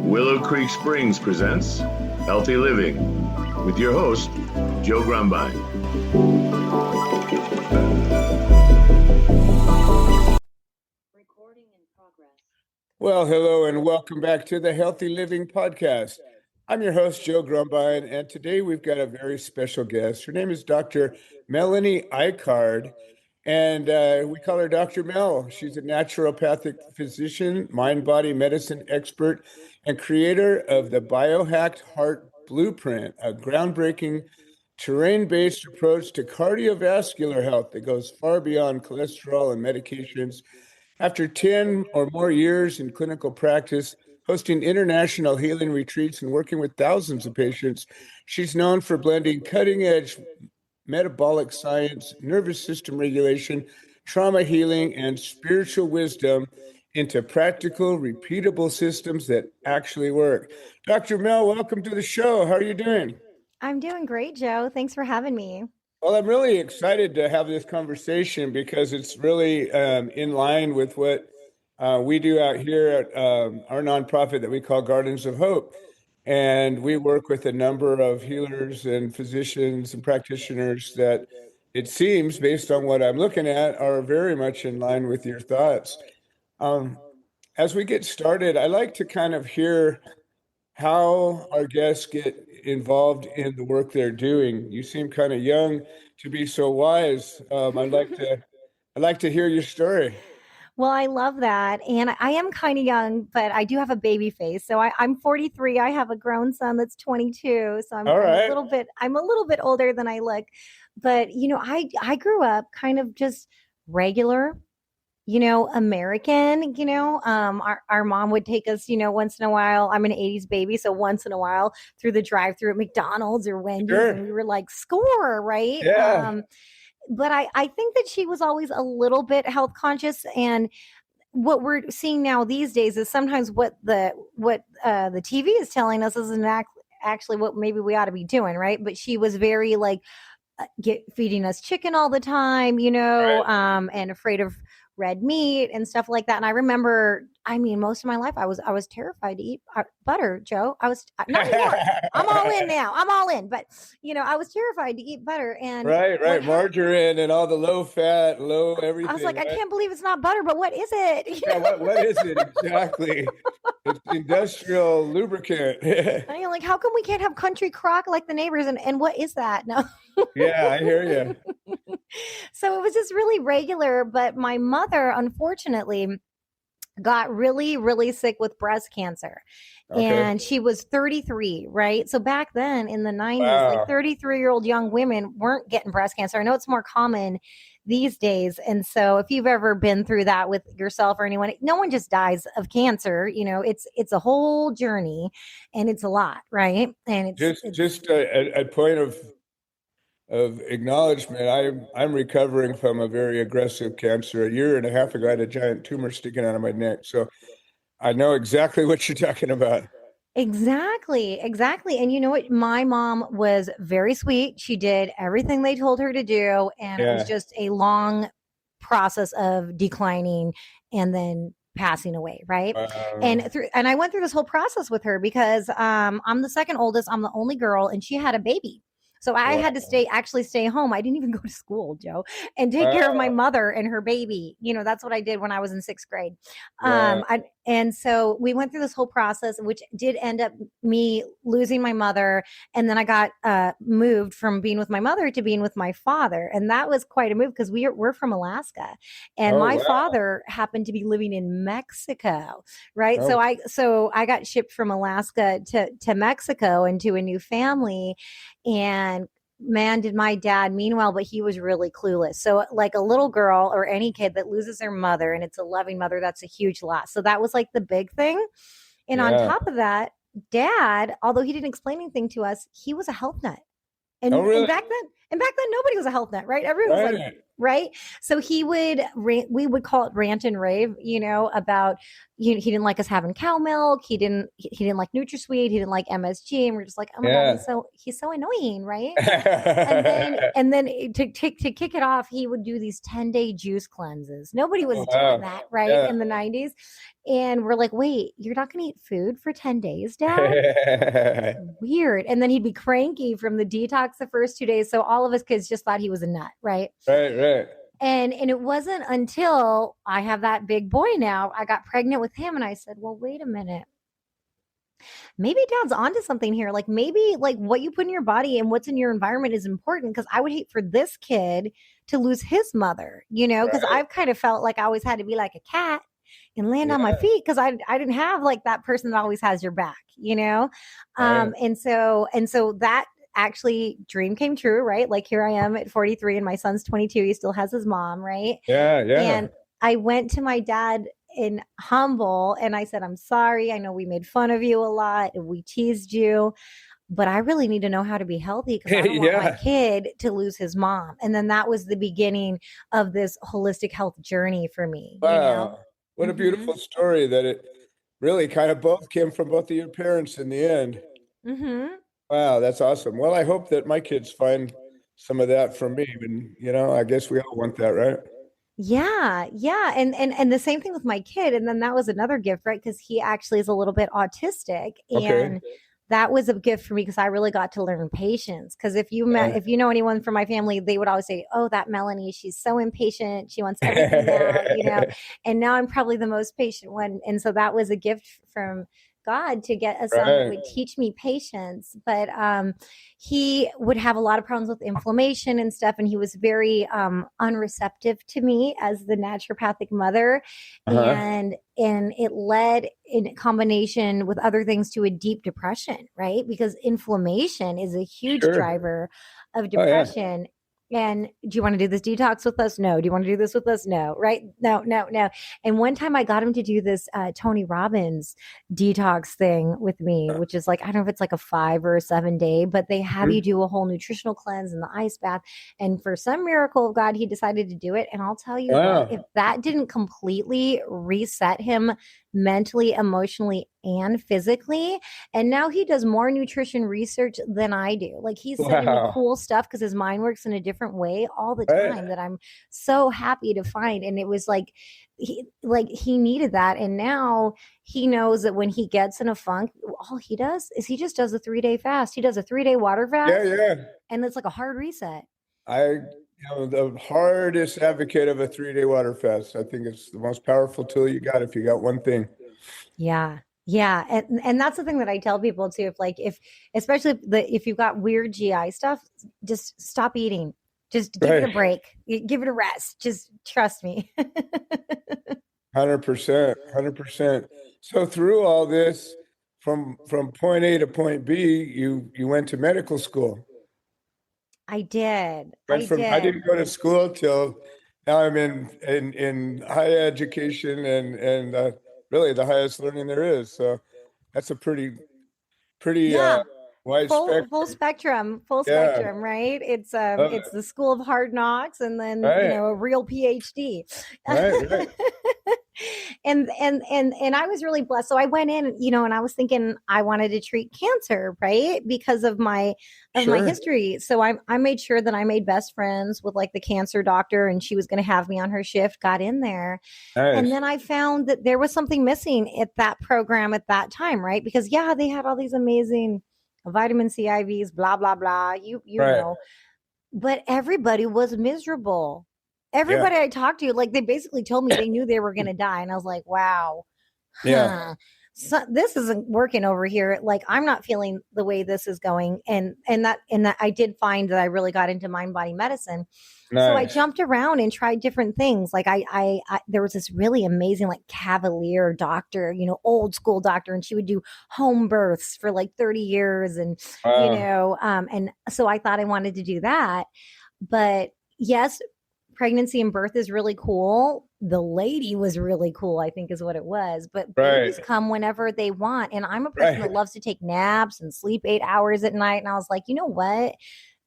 Willow Creek Springs presents Healthy Living with your host, Joe Grumbine. Recording in progress. Well, hello and welcome back to the Healthy Living Podcast. I'm your host, Joe Grumbine, and today we've got a very special guest. Her name is Dr. Melanie Icard, and we call her Dr. Mel. She's a naturopathic physician, mind-body medicine expert, and creator of the Biohacked Heart Blueprint, a groundbreaking terrain-based approach to cardiovascular health that goes far beyond cholesterol and medications. After 10 or more years in clinical practice, hosting international healing retreats and working with thousands of patients, she's known for blending cutting-edge metabolic science, nervous system regulation, trauma healing, and spiritual wisdom into practical, repeatable systems that actually work. Dr. Mel, welcome to the show. How are you doing? I'm doing great, Joe. Thanks for having me. Well, I'm really excited to have this conversation because it's really in line with what we do out here at our nonprofit that we call Gardens of Hope. And we work with a number of healers and physicians and practitioners that it seems, based on what I'm looking at, are very much in line with your thoughts. As we get started, I like to kind of hear how our guests get involved in the work they're doing. You seem kind of young to be so wise. I'd like to hear your story. Well, I love that. And I am kind of young, but I do have a baby face. So I'm 43. I have a grown son that's 22. So I'm a little bit older than I look. But, I grew up kind of just regular, American, our mom would take us, once in a while. I'm an 80s baby. So once in a while through the drive-through at McDonald's or Wendy's, Sure. and we were like, score, right? Yeah. But I think that she was always a little bit health conscious. And what we're seeing now these days is sometimes what the TV is telling us isn't actually what maybe we ought to be doing, right? But she was very like feeding us chicken all the time, Right. and afraid of red meat and stuff like that. And I remember, most of my life I was terrified to eat butter, Joe. I was not anymore. I'm all in now. I'm all in. But I was terrified to eat butter. And Right. Margarine and all the low fat, low everything. I was like, right? I can't believe it's not butter, but what is it? Yeah, what is it exactly? It's industrial lubricant. And you're like, how come we can't have country crock like the neighbors? And what is that? No. Yeah, I hear you. So it was just really regular. But my mother, unfortunately, got really, really sick with breast cancer. Okay. And she was 33, right? So back then in the 90s, Wow. like 33-year-old young women weren't getting breast cancer. I know it's more common these days. And so if you've ever been through that with yourself or anyone, no one just dies of cancer. It's a whole journey and it's a lot, right? And it's Just a point of acknowledgement. I'm recovering from a very aggressive cancer. A year and a half ago, I had a giant tumor sticking out of my neck. So I know exactly what you're talking about. Exactly. And you know what? My mom was very sweet. She did everything they told her to do. And it was Yeah. just a long process of declining and then passing away. Right. And I went through this whole process with her because I'm the second oldest. I'm the only girl and she had a baby. So I had to stay home. I didn't even go to school, Joe, and take care of my mother and her baby. That's what I did when I was in 6th grade. And so we went through this whole process, which did end up me losing my mother. And then I got moved from being with my mother to being with my father. And that was quite a move because we're from Alaska. And my father happened to be living in Mexico, right? Oh. So I got shipped from Alaska to Mexico and to a new family. And man, did my dad mean well, but he was really clueless. So like a little girl or any kid that loses their mother and it's a loving mother, that's a huge loss. So that was like the big thing. And on top of that, dad, although he didn't explain anything to us, he was a health nut. And, Oh, really? and back then nobody was a health nut, right? Everyone was like right? So we would call it rant and rave, about, he didn't like us having cow milk. He didn't like NutraSweet. He didn't like MSG. And we're just like, oh my God, he's so annoying. Right. and then to kick it off, he would do these 10-day juice cleanses. Nobody was doing that, right? Yeah. In the 90s. And we're like, wait, you're not going to eat food for 10 days, Dad? Weird. And then he'd be cranky from the detox the first 2 days. So all of us kids just thought he was a nut, right? Right. And it wasn't until I have that big boy now, I got pregnant with him, and I said, well, wait a minute. Maybe Dad's onto something here. Like, maybe like what you put in your body and what's in your environment is important, because I would hate for this kid to lose his mother, because I've kind of felt like I always had to be like a cat and land on my feet, because I didn't have like that person that always has your back, and so that actually dream came true, right? Like, here I am at 43 and my son's 22. He still has his mom, right? Yeah. And I went to my dad in humble and I said, I'm sorry. I know we made fun of you a lot and we teased you, but I really need to know how to be healthy, because I don't want my kid to lose his mom. And then that was the beginning of this holistic health journey for me. Wow. What a beautiful story that it really kind of both came from both of your parents in the end. Wow, that's awesome. Well, I hope that my kids find some of that from me. And, I guess we all want that, right? Yeah. And the same thing with my kid. And then that was another gift, right? Because he actually is a little bit autistic. And that was a gift for me, because I really got to learn patience. Because if you know anyone from my family, they would always say, oh, that Melanie, she's so impatient. She wants everything now, and now I'm probably the most patient one. And so that was a gift from God to get a son that would teach me patience. But he would have a lot of problems with inflammation and stuff. And he was very unreceptive to me as the naturopathic mother. And it led, in combination with other things, to a deep depression, right? Because inflammation is a huge driver of depression. And do you want to do this detox with us? No. Do you want to do this with us? No. Right? No. And one time I got him to do this Tony Robbins detox thing with me, which is like, I don't know if it's like a 5 or a 7 day, but they have you do a whole nutritional cleanse and the ice bath. And for some miracle of God, he decided to do it. And I'll tell you what, if that didn't completely reset him mentally, emotionally, and physically. And now he does more nutrition research than I do. Like, he's sending me cool stuff because his mind works in a different way all the time that I'm so happy to find. And it was like he needed that. And now he knows that when he gets in a funk, all he does is he just does a 3-day fast. He does a 3-day water fast. And it's like a hard reset. I'm the hardest advocate of a 3-day water fast. I think it's the most powerful tool you got if you got one thing. Yeah. And that's the thing that I tell people too. Especially if you've got weird GI stuff, just stop eating. Just give it a break. Give it a rest. Just trust me. 100%. So through all this, from point A to point B, you went to medical school. I did. I didn't go to school till now. I'm in higher education and really the highest learning there is. So that's a pretty wide spectrum. Full spectrum, right? It's the school of hard knocks, and then a real PhD. Right. And I was really blessed. So I went in, and I was thinking I wanted to treat cancer, right? Because of my history. So I made sure that I made best friends with like the cancer doctor, and she was going to have me on her shift, got in there. Nice. And then I found that there was something missing at that program at that time, right? Because they had all these amazing vitamin C IVs, blah, blah, blah, you know, but everybody was miserable. Everybody I talked to, like, they basically told me they knew they were going to die. And I was like, wow, so this isn't working over here. Like, I'm not feeling the way this is going. And that I did find that I really got into mind body medicine. Nice. So I jumped around and tried different things. Like I there was this really amazing, like, Cavalier doctor, old school doctor, and she would do home births for like 30 years. And, and so I thought I wanted to do that. But yes, pregnancy and birth is really cool. The lady was really cool, I think is what it was. But babies come whenever they want. And I'm a person that loves to take naps and sleep 8 hours at night. And I was like, you know what?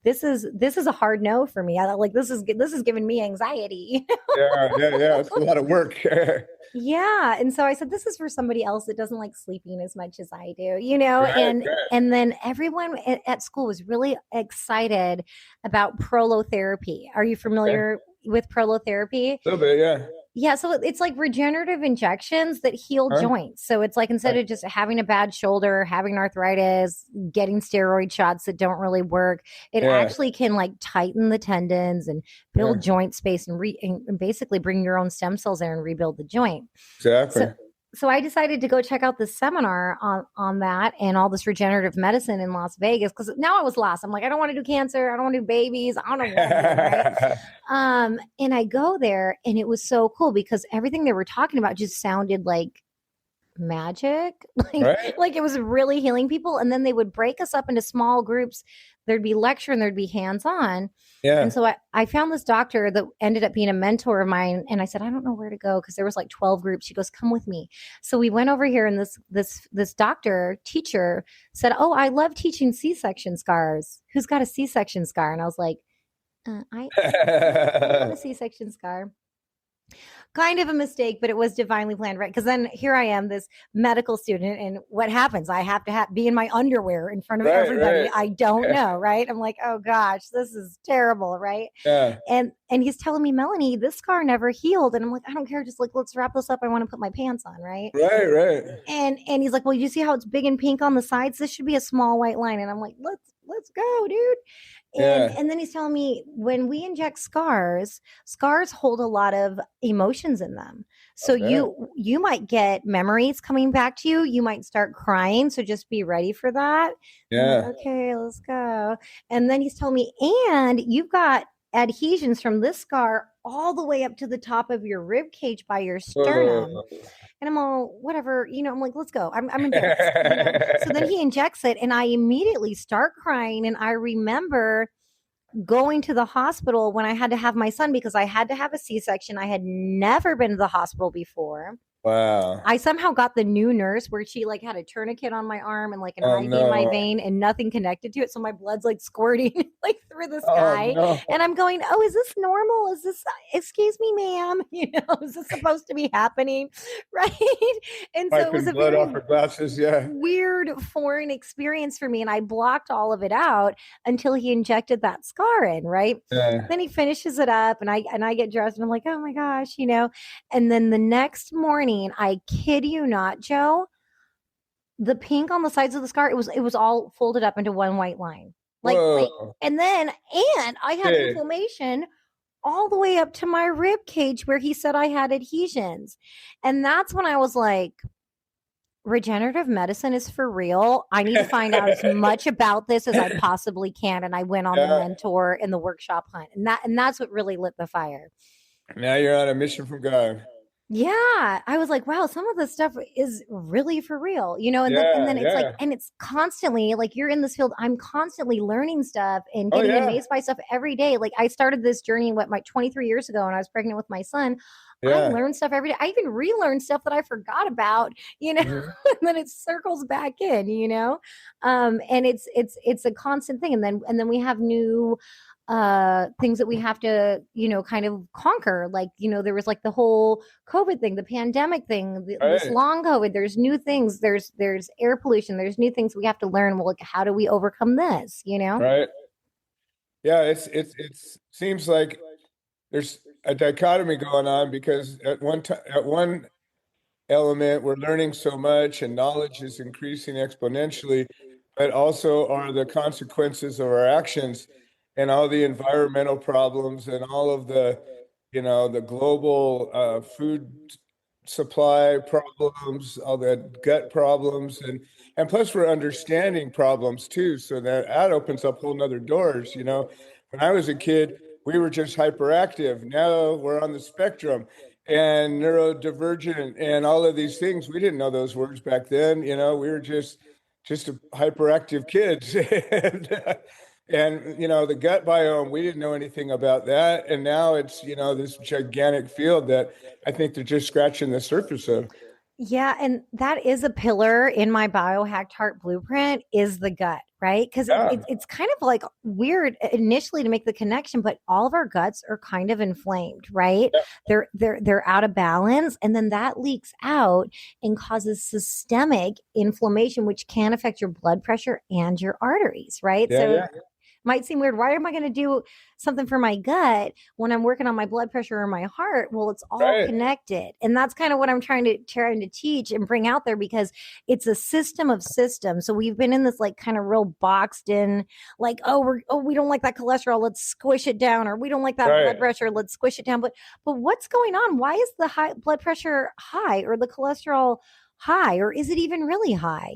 this is a hard no for me. This is giving me anxiety. Yeah. It's a lot of work. Yeah. And so I said, this is for somebody else that doesn't like sleeping as much as I do, you know? Right. And then everyone at school was really excited about prolotherapy. Are you familiar with prolotherapy? A little bit, yeah. Yeah, so it's like regenerative injections that heal joints. So it's like instead of just having a bad shoulder, having arthritis, getting steroid shots that don't really work, it actually can like tighten the tendons and build joint space and basically bring your own stem cells there and rebuild the joint. Exactly. So I decided to go check out this seminar on that and all this regenerative medicine in Las Vegas, because now I was lost. I'm like, I don't want to do cancer. I don't want to do babies. I don't know what I'm doing, right? And I go there, and it was so cool because everything they were talking about just sounded like magic. Like it was really healing people. And then they would break us up into small groups. There'd be lecture and there'd be hands-on. Yeah. And so I found this doctor that ended up being a mentor of mine. And I said, I don't know where to go, because there was like 12 groups. She goes, come with me. So we went over here, and this doctor teacher said, oh, I love teaching C-section scars. Who's got a C-section scar? And I was like, I have a C-section scar. Kind of a mistake, but it was divinely planned, right? Because then here I am, this medical student, and what happens? I have to be in my underwear in front of everybody. Right. I don't know, right? I'm like, oh gosh, this is terrible, right? Yeah. And he's telling me, Melanie, this scar never healed, and I'm like, I don't care, just like let's wrap this up. I want to put my pants on, right? Right. And he's like, well, you see how it's big and pink on the sides? This should be a small white line, and I'm like, let's go, dude. And then he's telling me, when we inject scars hold a lot of emotions in them. So you might get memories coming back to you. You might start crying. So just be ready for that. Yeah. Like, okay, let's go. And then he's telling me, and you've got adhesions from this scar all the way up to the top of your rib cage by your sternum. And I'm all, whatever, I'm like, let's go. I'm embarrassed. So then he injects it, and I immediately start crying. And I remember going to the hospital when I had to have my son, because I had to have a C-section. I had never been to the hospital before. Wow. I somehow got the new nurse where she like had a tourniquet on my arm and like an IV in my vein and nothing connected to it. So my blood's like squirting like through the sky. No. And I'm going, oh, is this normal? Is this, excuse me, ma'am? Is this supposed to be happening? Right. And so it was a blood off her glasses. Yeah. Weird foreign experience for me. And I blocked all of it out until he injected that scar in. Right. Yeah. Then he finishes it up, and I get dressed, and I'm like, oh my gosh, and then the next morning, I kid you not, Joe, the pink on the sides of the scar, it was all folded up into one white line. And I had inflammation all the way up to my rib cage where he said I had adhesions. And that's when I was like, regenerative medicine is for real. I need to find out as much about this as I possibly can. And I went on the mentor and the workshop hunt. And that's what really lit the fire. Now you're on a mission from God. Yeah. I was like, wow, some of this stuff is really for real, and then it's like, and it's constantly like, you're in this field. I'm constantly learning stuff and getting amazed by stuff every day. Like I started this journey, 23 years ago, and I was pregnant with my son. I learned stuff every day. I even relearned stuff that I forgot about, and then it circles back in, and it's a constant thing. And then we have new things that we have to, kind of conquer. Like, there was like the whole COVID thing, the pandemic thing, this long COVID, there's new things, there's air pollution, there's new things we have to learn. Well, like, how do we overcome this, Right. Yeah. It seems like there's a dichotomy going on, because at one element, we're learning so much and knowledge is increasing exponentially, but also are the consequences of our actions and all the environmental problems and all of the, the global food supply problems, all the gut problems, and plus we're understanding problems too. So that opens up whole nother doors. When I was a kid, we were just hyperactive. Now we're on the spectrum and neurodivergent and all of these things. We didn't know those words back then. We were just hyperactive kids. And, the gut biome, we didn't know anything about that. And now it's, this gigantic field that I think they're just scratching the surface of. Yeah, and that is a pillar in my Biohacked Heart Blueprint is the gut, right? Because Yeah, it's kind of like weird initially to make the connection, but all of our guts are kind of inflamed, right? yeah, They're out of balance, and then that leaks out and causes systemic inflammation, which can affect your blood pressure and your arteries, right? yeah, So yeah. might seem weird. Why am I going to do something for my gut when I'm working on my blood pressure or my heart? Well, it's all Right. connected. And that's kind of what I'm trying to teach and bring out there because it's a system of systems. So we've been in this like kind of real boxed in, like, we don't like that cholesterol, let's squish it down, or we don't like that Right. blood pressure, let's squish it down. But what's going on? Why is the high blood pressure high or the cholesterol high, or is it even really high?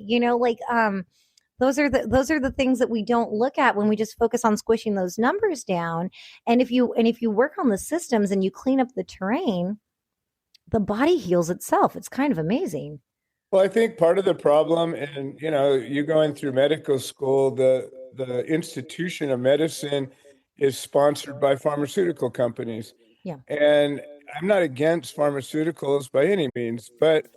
Those are the things that we don't look at when we just focus on squishing those numbers down. And if you work on the systems and you clean up the terrain, the body heals itself. It's kind of amazing. Well, I think part of the problem, and you going through medical school, the institution of medicine is sponsored by pharmaceutical companies. Yeah. And I'm not against pharmaceuticals by any means, but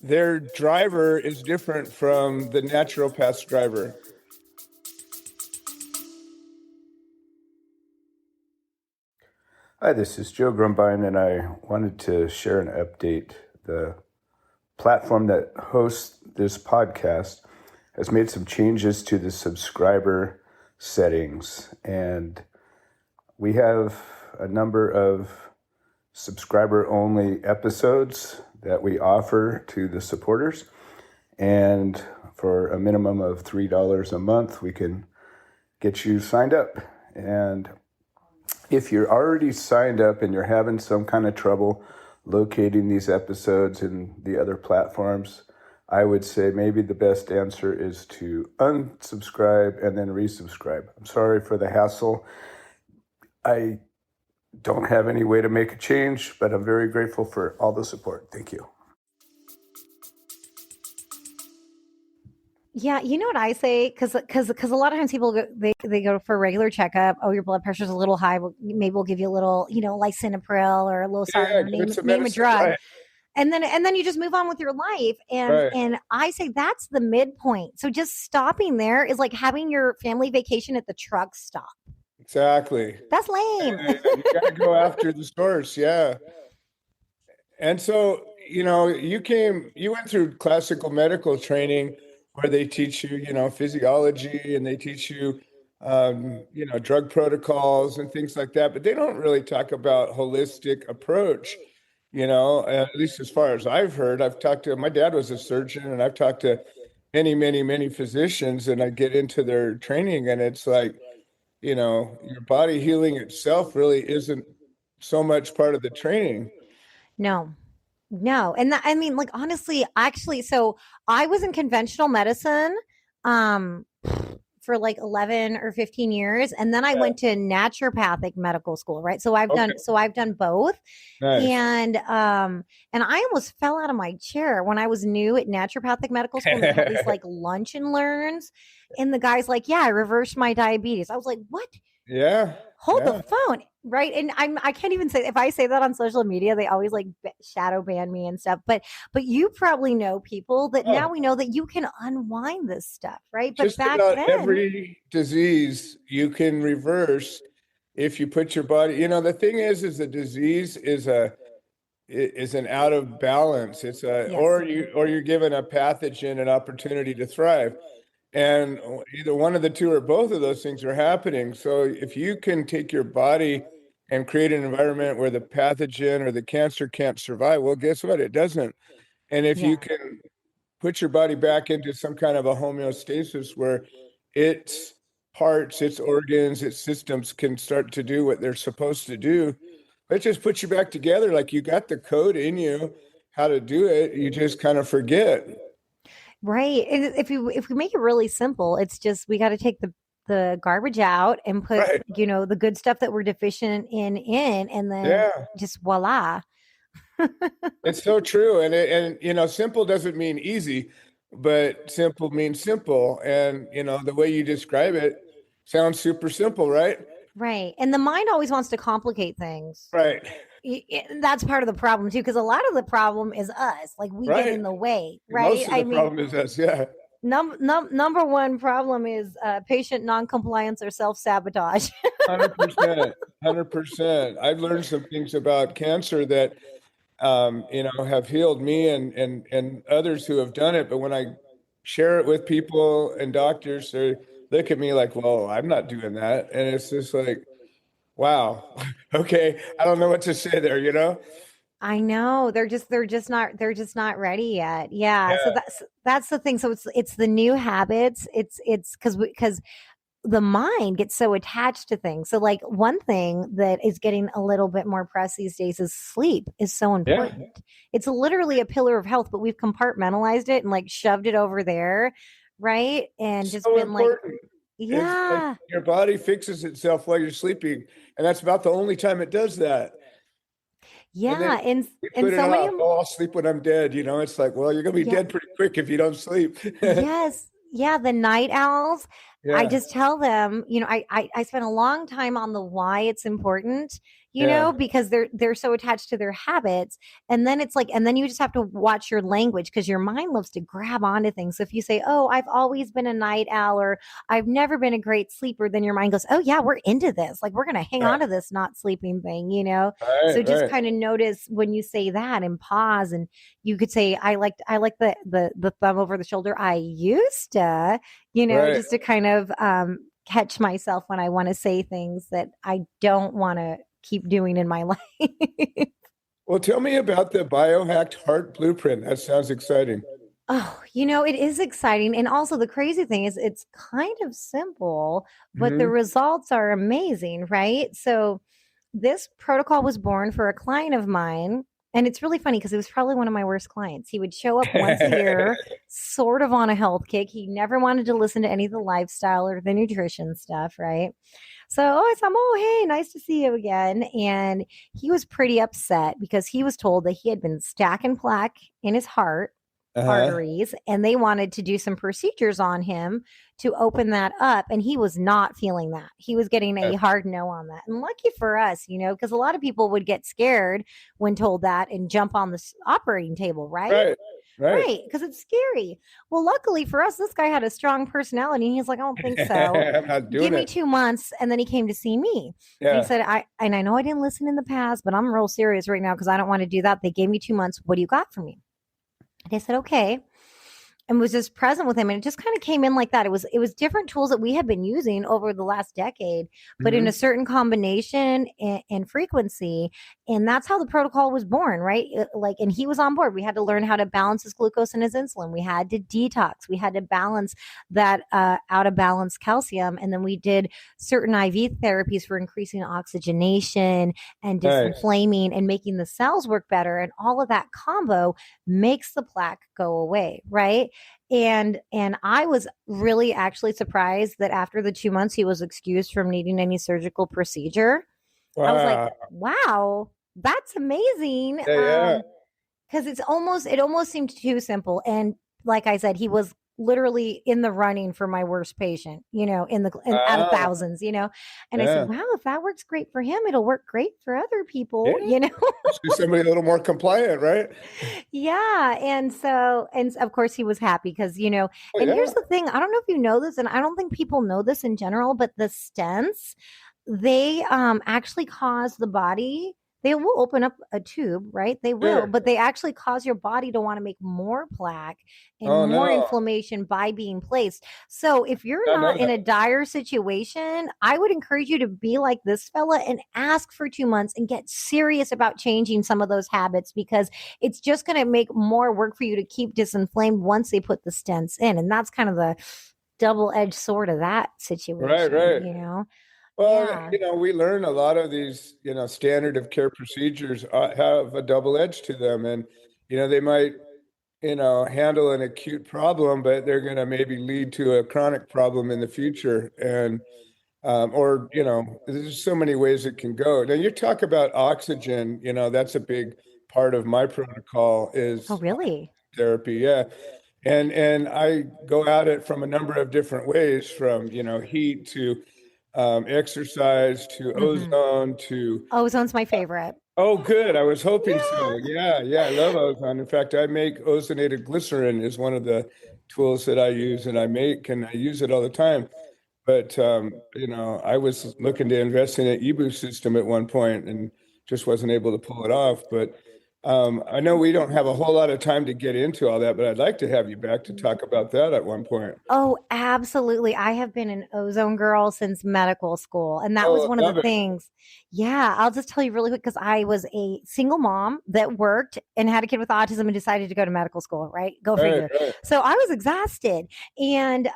their driver is different from the naturopath's driver. Hi, this is Joe Grumbine, and I wanted to share an update. The platform that hosts this podcast has made some changes to the subscriber settings, and we have a number of subscriber-only episodes that we offer to the supporters, and for a minimum of $3 a month, we can get you signed up. And if you're already signed up and you're having some kind of trouble locating these episodes in the other platforms, I would say maybe the best answer is to unsubscribe and then resubscribe. I'm sorry for the hassle. I don't have any way to make a change, but I'm very grateful for all the support. Thank you. Yeah, you know what I say? Because a lot of times people they go for a regular checkup. Oh, your blood pressure's a little high. Maybe we'll give you a little, lisinopril or a little name a drug, Right, and then you just move on with your life. And right. and I say that's the midpoint. So just stopping there is like having your family vacation at the truck stop. Exactly. That's lame. You got to go after the source. Yeah. And so, you went through classical medical training where they teach you, physiology, and they teach you, drug protocols and things like that, but they don't really talk about holistic approach, at least as far as I've heard. My dad was a surgeon, and I've talked to many, many, many physicians, and I get into their training, and it's like, your body healing itself really isn't so much part of the training. No. No. And I mean, like, honestly, actually, so I was in conventional medicine um for like 11 or 15 years, and then I Yeah. went to naturopathic medical school, right? So I've done both. Nice. And I almost fell out of my chair when I was new at naturopathic medical school, and they had these like lunch and learns, and the guy's like, "Yeah, I reversed my diabetes." I was like, "What?" Yeah. Hold the Yeah. phone, right? And I can't even say, if I say that on social media, they always like shadow ban me and stuff. But you probably know people that now Oh, we know that you can unwind this stuff, right? But just back about then, every disease you can reverse if you put your body, the thing is a disease is an out of balance. It's yes, or you're given a pathogen an opportunity to thrive. And either one of the two or both of those things are happening. So if you can take your body and create an environment where the pathogen or the cancer can't survive, well, guess what? It doesn't. And if you yeah, can put your body back into some kind of a homeostasis where its parts, its organs, its systems can start to do what they're supposed to do, it just puts you back together. Like you got the code in you how to do it. You just kind of forget. right. And if we make it really simple, it's just we got to take the garbage out and put Right. the good stuff that we're deficient in, and then Yeah. just voila. It's so true. And simple doesn't mean easy, but simple means simple. And, the way you describe it sounds super simple, right? Right. And the mind always wants to complicate things. Right. That's part of the problem too, because a lot of the problem is us. Like we get Right. in the way, Most right? of the problem is us. Yeah. Number one problem is patient non-compliance or self-sabotage. 100%. 100%. I've learned some things about cancer that, have healed me and others who have done it. But when I share it with people and doctors, they look at me like, well, I'm not doing that. And it's just like, wow. Okay. I don't know what to say there, I know they're just not ready yet. Yeah. So Yeah. that's the thing. So it's the new habits. It's because the mind gets so attached to things. So like one thing that is getting a little bit more press these days is sleep is so Yeah. important. It's literally a pillar of health, but we've compartmentalized it and like shoved it over there, right? And just So been like, important. It's like yeah, your body fixes itself while you're sleeping. And that's about the only time it does that. And then yeah. And we and put it so many, off. Oh, I'll sleep when I'm dead. It's like, well, you're going to be yeah, dead pretty quick if you don't sleep. yes. Yeah, the night owls. I Yeah. just tell them, I spent a long time on the why it's important, Yeah. because they're so attached to their habits. And then it's like, and then you just have to watch your language because your mind loves to grab onto things. So if you say, oh, I've always been a night owl or I've never been a great sleeper, then your mind goes, oh yeah, we're into this. Like we're gonna hang Yeah. on to this not sleeping thing. Right. So just Right. kind of notice when you say that and pause and you could say, I like the thumb over the shoulder. I used to, Right. just to kind of catch myself when I want to say things that I don't want to keep doing in my life. Well, tell me about the Biohacked Heart Blueprint. That sounds exciting. Oh, it is exciting. And also, the crazy thing is, it's kind of simple, but the Hmm. results are amazing, right? So, this protocol was born for a client of mine. And it's really funny because it was probably one of my worst clients. He would show up once a year, sort of on a health kick. He never wanted to listen to any of the lifestyle or the nutrition stuff, right? So I said, oh, hey, nice to see you again. And he was pretty upset because he was told that he had been stacking plaque in his heart Uh-huh. arteries and they wanted to do some procedures on him to open that up, and he was not feeling that. He was getting a hard no on that. And lucky for us, because a lot of people would get scared when told that and jump on the operating table, right? Right. Right. Right, because it's scary. Well, luckily for us, this guy had a strong personality. And he's like, I don't think so. I'm not Give doing me it. 2 months. And then he came to see me. And he Yeah. said, I know I didn't listen in the past, but I'm real serious right now because I don't want to do that. They gave me 2 months. What do you got for me? And I said, okay. And was just present with him. And it just kind of came in like that. It was different tools that we had been using over the last decade, but in a Hmm. certain combination and frequency. And that's how the protocol was born, right? And he was on board. We had to learn how to balance his glucose and his insulin. We had to detox. We had to balance that out of balance calcium. And then we did certain IV therapies for increasing oxygenation and Nice. disinflaming and making the cells work better. And all of that combo makes the plaque go away, right? And I was really actually surprised that after the 2 months he was excused from needing any surgical procedure. I was like, Wow. wow, that's amazing. Yeah. Yeah. Because it almost seemed too simple. And like I said, he was literally in the running for my worst patient, out of Wow. thousands. And I said, Yeah. wow, if that works great for him, it'll work great for other people, Yeah. Let's do somebody a little more compliant, right? Yeah. And of course he was happy because, Oh, and yeah. here's the thing, I don't know if you know this, and I don't think people know this in general, but the stents, they actually cause the body, they will open up a tube, right? They will, Sure. but they actually cause your body to want to make more plaque and Oh, more no. inflammation by being placed. So if you're Don't know not in that. a dire situation, I would encourage you to be like this fella and ask for 2 months and get serious about changing some of those habits, because it's just going to make more work for you to keep disinflamed once they put the stents in. And that's kind of the double-edged sword of that Right. situation, Right. Well, Yeah. we learn a lot of these, standard of care procedures have a double edge to them. And, they might, handle an acute problem, but they're going to maybe lead to a chronic problem in the future. And, or, there's so many ways it can go. Now, you talk about oxygen, that's a big part of my protocol Oh, is really? therapy. Yeah. And I go at it from a number of different ways, from, heat to exercise to Hmm. ozone to Ozone's my favorite. Oh, good. I was hoping so. Yeah, yeah. I love ozone. In fact, I make ozonated glycerin is one of the tools that I use, and I use it all the time. But I was looking to invest in an e-boost system at one point and just wasn't able to pull it off. But I know we don't have a whole lot of time to get into all that, but I'd like to have you back to talk about that at one point. Oh, absolutely. I have been an ozone girl since medical school. And that was Oh, one of the love it. things. Yeah, I'll just tell you really quick because I was a single mom that worked and had a kid with autism and decided to go to medical school, right? Go Right, figure. right. So I was exhausted. And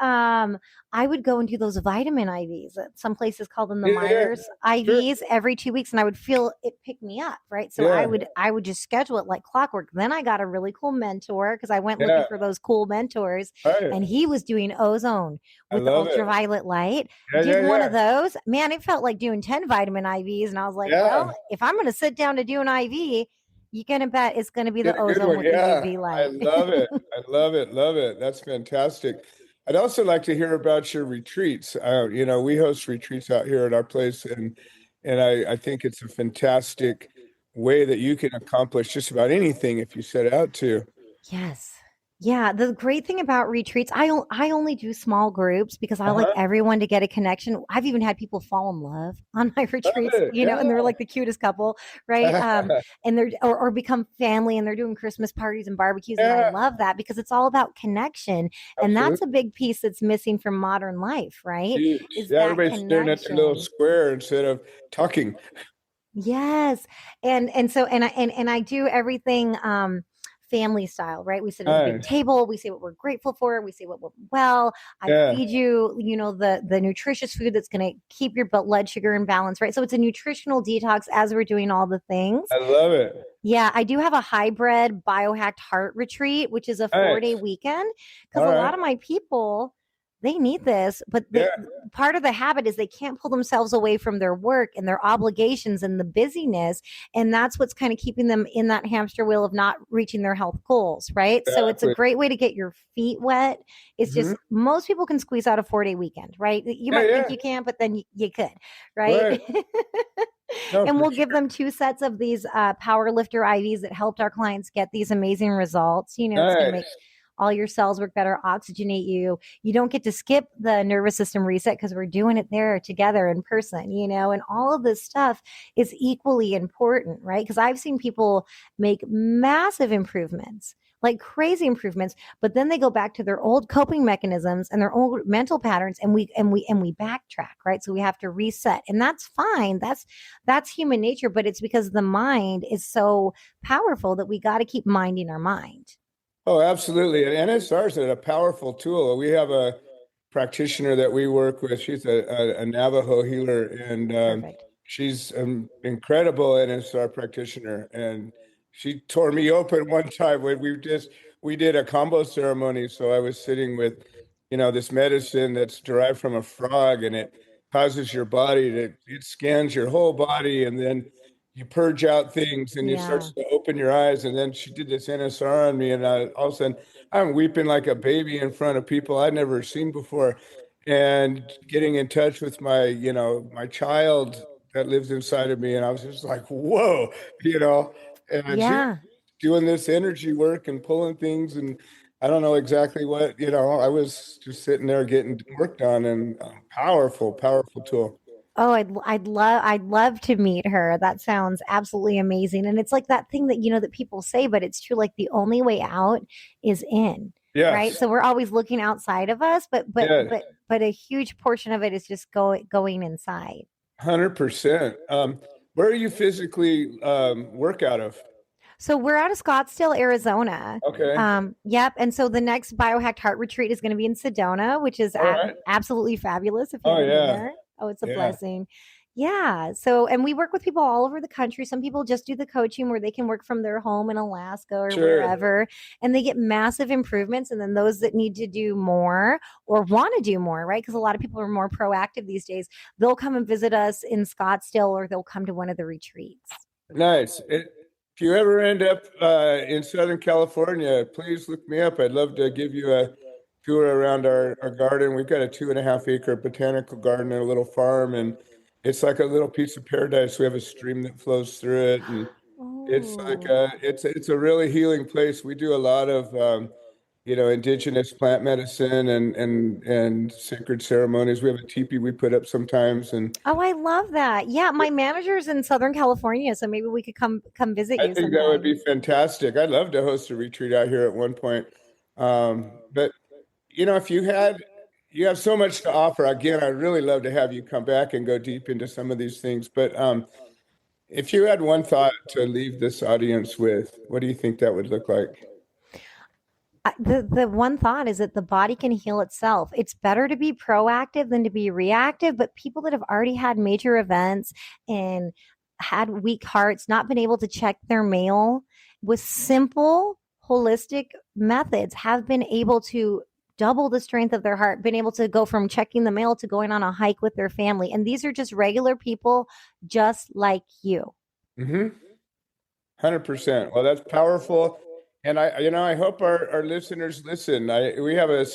I would go and do those vitamin IVs. Some places call them the Yeah, yeah. Myers Sure. IVs every 2 weeks, and I would feel it pick me up, right? So Yeah, I would just schedule it like clockwork. Then I got a really cool mentor because I went looking yeah. for those cool mentors, Right. and he was doing ozone I with the love it. ultraviolet light. Yeah, Did yeah, one of yeah. those. Man, it felt like doing 10 vitamin IVs. And I was like, Yeah. well, if I'm going to sit down to do an IV, you can bet it's going to be the Get a good ozone one. with the Yeah. UV I light. love it. I love it. Love it. That's fantastic. I'd also like to hear about your retreats. We host retreats out here at our place, and I think it's a fantastic way that you can accomplish just about anything if you set out to. Yes. Yeah, the great thing about retreats, I only do small groups because I like Uh-huh. everyone to get a connection. I've even had people fall in love on my Love retreats, it. and they're like the cutest couple, right? And they're or become family and they're doing Christmas parties and barbecues, and I Yeah, love that because it's all about connection, and that's a absolutely. big piece that's missing from modern life, right? Huge. Is Yeah, that everybody's staring at their little connection. square instead of talking. Yes. And I do everything family style, right? We sit at the big Nice. table, we say what we're grateful for, we say what went well. I Yeah, feed you, the nutritious food that's going to keep your blood sugar in balance, right? So it's a nutritional detox as we're doing all the things. I love it. Yeah, I do have a hybrid biohacked heart retreat, which is a 4 day Nice. weekend because All a right. lot of my people they need this, but Yeah, part of the habit is they can't pull themselves away from their work and their obligations and the busyness, and that's what's kind of keeping them in that hamster wheel of not reaching their health goals, right? So it's a exactly. great way to get your feet wet. It's Hmm. just most people can squeeze out a 4 day weekend, right? You Yeah, might think yeah. you can, but then you could, right? Right. No, And for we'll give sure. them 2 sets of these power lifter IVs that helped our clients get these amazing results. It's going to make Nice. all your cells work better, oxygenate you. You don't get to skip the nervous system reset because we're doing it there together in person, and all of this stuff is equally important, right? Because I've seen people make massive improvements, like crazy improvements, but then they go back to their old coping mechanisms and their old mental patterns, and we backtrack, right? So we have to reset, and that's fine. That's human nature, but it's because the mind is so powerful that we got to keep minding our mind. Oh, absolutely. And NSR is a powerful tool. We have a practitioner that we work with. She's a Navajo healer, and Perfect. she's an incredible NSR practitioner. And she tore me open one time when we did a combo ceremony. So I was sitting with, this medicine that's derived from a frog, and it causes your body it scans your whole body, and then you purge out things and you start Yeah. to open your eyes. And then she did this NSR on me, and all of a sudden I'm weeping like a baby in front of people I'd never seen before, and getting in touch with my child that lives inside of me. And I was just like, whoa, you know, and she was Yeah. doing this energy work and pulling things. And I don't know exactly what, I was just sitting there getting work done, and powerful, powerful tool. Oh, I'd love to meet her. That sounds absolutely amazing. And it's like that thing that that people say, but it's true. Like the only way out is in, right? Yes. So we're always looking outside of us, Yeah. but a huge portion of it is just going inside. 100%. Where are you physically work out of? So we're out of Scottsdale, Arizona. Okay. Yep. And so the next Biohacked Heart Retreat is going to be in Sedona, which is All right. absolutely fabulous. If you Oh haven't been yeah. there, oh, it's a Yeah. blessing. Yeah. So, and we work with people all over the country. Some people just do the coaching where they can work from their home in Alaska or Sure. wherever, and they get massive improvements. And then those that need to do more or want to do more, right? Because a lot of people are more proactive these days. They'll come and visit us in Scottsdale, or they'll come to one of the retreats. Nice. If you ever end up in Southern California, please look me up. I'd love to give you a tour around our garden. We've got a 2.5 acre botanical garden and a little farm, and it's like a little piece of paradise. We have a stream that flows through it, and it's like it's a really healing place. We do a lot of indigenous plant medicine and sacred ceremonies. We have a teepee we put up sometimes, and Oh, I love that. Yeah, my manager's in Southern California, so maybe we could come visit I you think that would be sometime. fantastic. I'd love to host a retreat out here at one point. But if you have so much to offer. Again, I'd really love to have you come back and go deep into some of these things. But if you had one thought to leave this audience with, what do you think that would look like? The one thought is that the body can heal itself. It's better to be proactive than to be reactive. But people that have already had major events and had weak hearts, not been able to check their mail with simple holistic methods, have been able to double the strength of their heart, been able to go from checking the mail to going on a hike with their family. And these are just regular people just like you. Mm-hmm. 100%. Well, that's powerful. And I hope our listeners listen. We have a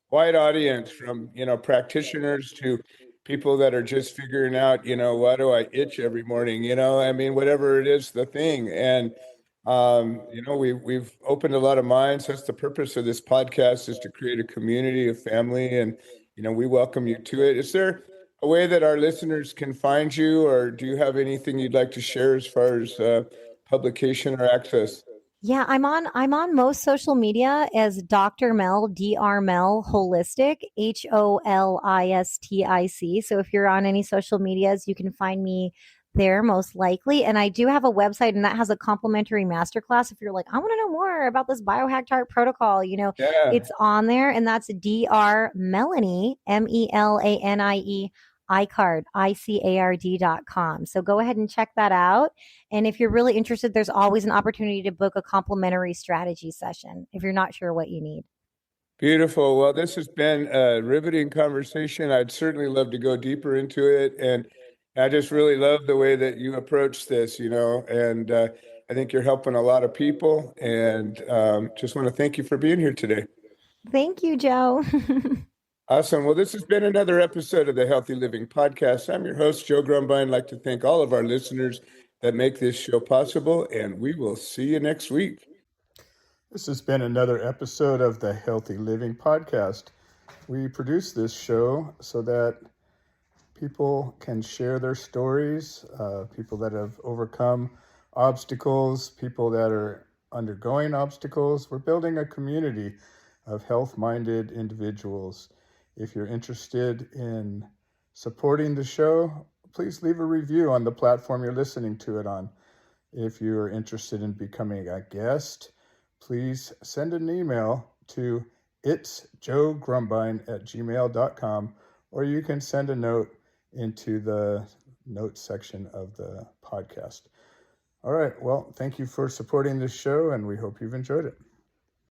wide audience from, practitioners to people that are just figuring out, why do I itch every morning? I mean, whatever it is, the thing. And, we've opened a lot of minds. That's the purpose of this podcast, is to create a community of family. And, we welcome you to it. Is there a way that our listeners can find you, or do you have anything you'd like to share as far as publication or access? Yeah, I'm on most social media as Dr. Mel, Dr. Mel Holistic, Holistic. So if you're on any social medias, you can find me there most likely. And I do have a website, and that has a complimentary masterclass. If you're like, I want to know more about this biohacked heart protocol, Yeah. it's on there, and that's Dr. Melanie, Melanie Icard, ICARD.com. So go ahead and check that out. And if you're really interested, there's always an opportunity to book a complimentary strategy session if you're not sure what you need. Beautiful. Well, this has been a riveting conversation. I'd certainly love to go deeper into it. And I just really love the way that you approach this, and I think you're helping a lot of people. And just want to thank you for being here today. Thank you, Joe. Awesome. Well, this has been another episode of the Healthy Living Podcast. I'm your host, Joe Grumbine. I'd like to thank all of our listeners that make this show possible, and we will see you next week. This has been another episode of the Healthy Living Podcast. We produce this show so that people can share their stories, people that have overcome obstacles, people that are undergoing obstacles. We're building a community of health-minded individuals. If you're interested in supporting the show, please leave a review on the platform you're listening to it on. If you're interested in becoming a guest, please send an email to itsjoegrumbine@gmail.com, or you can send a note into the notes section of the podcast. All right. Well, thank you for supporting this show, and we hope you've enjoyed it.